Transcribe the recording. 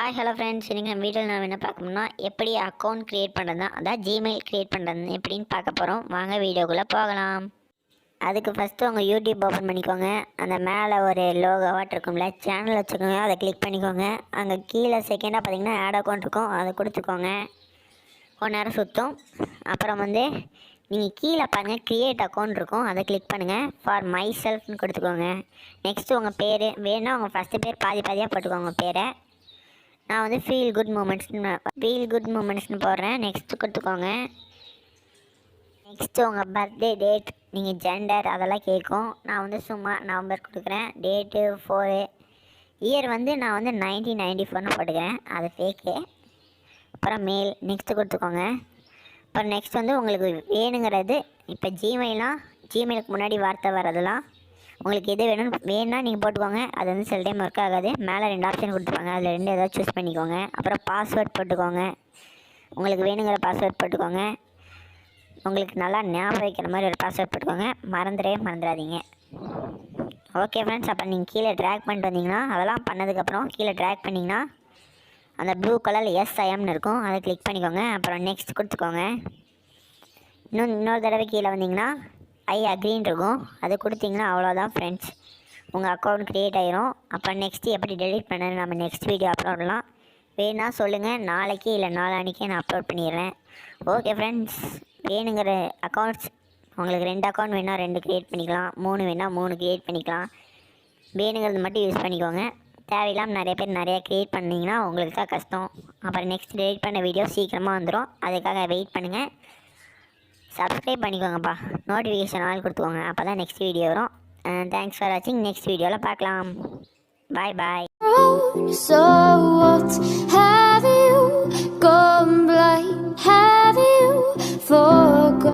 Hi hello friends, இன்றைக்கி நம்ம வீட்டில் நம்ம என்ன பார்க்கணும்னா எப்படி அக்கௌண்ட் க்ரியேட் பண்ணுறது தான், அதான் ஜிமெயில் க்ரியேட் பண்ணுறது எப்படின்னு பார்க்க போகிறோம். வாங்க வீடியோக்குள்ளே போகலாம். அதுக்கு ஃபஸ்ட்டு உங்கள் யூடியூப் ஓப்பன் பண்ணிக்கோங்க. அந்த மேலே ஒரு லோகோவாட் இருக்கும்ல, சேனல் வச்சுக்கோங்க, அதை கிளிக் பண்ணிக்கோங்க. அங்கே கீழே செகண்டாக பார்த்தீங்கன்னா ஆட் அக்கௌண்ட் இருக்கும், அதை கொடுத்துக்கோங்க. கொஞ்ச நேரம் சுற்றும். அப்புறம் நீங்கள் கீழே பாருங்கள் க்ரியேட் அக்கௌண்ட் இருக்கும், அதை கிளிக் பண்ணுங்கள். ஃபார் மை செல்ஃப்னு கொடுத்துக்கோங்க. நெக்ஸ்ட்டு உங்கள் பேர் வேணும்னா உங்கள் ஃபஸ்ட்டு பேர் பாதி பாதியாக போட்டுக்கோங்க உங்கள் பேரை. நான் ஃபீல் குட் மூமெண்ட்ஸ்னு போடுறேன். நெக்ஸ்ட்டு கொடுத்துக்கோங்க. நெக்ஸ்ட்டு உங்கள் பர்த்டே டேட், நீங்கள் ஜெண்டர் அதெல்லாம் கேட்கும். நான் சும்மா நவம்பர் கொடுக்குறேன். டேட்டு 4, இயர் நான் 1994 போட்டுக்கிறேன், அது ஃபேக்கு. அப்புறம் மேல் நெக்ஸ்ட்டு கொடுத்துக்கோங்க. அப்புறம் நெக்ஸ்ட் உங்களுக்கு வேணுங்கிறது இப்போ ஜிமெயிலுக்கு முன்னாடி வார்த்தை வர்றதெல்லாம் உங்களுக்கு எது வேணும்னா நீங்கள் போட்டுக்கோங்க. அது சில டைம் ஒர்க் ஆகாது. மேலே 2 ஆப்ஷன் கொடுத்துருப்பாங்க, அதில் 2 ஏதாவது சூஸ் பண்ணிக்கோங்க. அப்புறம் பாஸ்வேர்ட் போட்டுக்கோங்க, உங்களுக்கு வேணுங்கிற பாஸ்வேர்ட் போட்டுக்கோங்க. உங்களுக்கு நல்லா ஞாபகம் வைக்கிற மாதிரி ஒரு பாஸ்வேர்ட் போட்டுக்கோங்க, மறந்துடாதீங்க. ஓகே ஃப்ரெண்ட்ஸ், அப்புறம் நீங்கள் கீழே ட்ராக் பண்ணிட்டு வந்தீங்கன்னா, அதெல்லாம் பண்ணதுக்கப்புறம் கீழே ட்ராக் பண்ணிங்கன்னா அந்த ப்ளூ கலரில் எஸ்ஐஎம்னு இருக்கும், அதை கிளிக் பண்ணிக்கோங்க. அப்புறம் நெக்ஸ்ட் கொடுத்துக்கோங்க. இன்னொரு தடவை கீழே வந்தீங்கன்னா ஐ அக்ரின்னு இருக்கும், அது கொடுத்தீங்கன்னா அவ்வளோதான் ஃப்ரெண்ட்ஸ், உங்கள் அக்கௌண்ட் க்ரியேட் ஆயிரும். அப்போ நெக்ஸ்ட்டு எப்படி டெலிட் பண்ணணும் நம்ம நெக்ஸ்ட் வீடியோ அப்லோடலாம். வேணா சொல்லுங்கள், நாளைக்கு இல்லை நாளானிக்கே நான் அப்லோட் பண்ணிடுறேன். ஓகே ஃப்ரெண்ட்ஸ், வேணுங்கிற அக்கௌண்ட்ஸ் உங்களுக்கு 2 அக்கௌண்ட் வேணால் 2 க்ரியேட் பண்ணிக்கலாம், 3 வேணால் 3 க்ரியேட் பண்ணிக்கலாம். வேணுங்கிறது மட்டும் யூஸ் பண்ணிக்கோங்க. தேவையில்லாமல் நிறைய பேர் நிறையா க்ரியேட் பண்ணிங்கன்னா உங்களுக்கு தான் கஷ்டம். அப்புறம் நெக்ஸ்ட் டெலிட் பண்ண வீடியோ சீக்கிரமாக வந்துடும், அதுக்காக வெயிட் பண்ணுங்கள். சப்ஸ்கிரைப் பண்ணிக்கோங்கப்பா, நோட்டிஃபிகேஷன் ஆல் கொடுத்துக்கோங்க, அப்போ தான் நெக்ஸ்ட் வீடியோ வரும். தேங்க்ஸ் ஃபார் வாட்சிங். நெக்ஸ்ட் வீடியோவில் பார்க்கலாம். பாய் பாய்.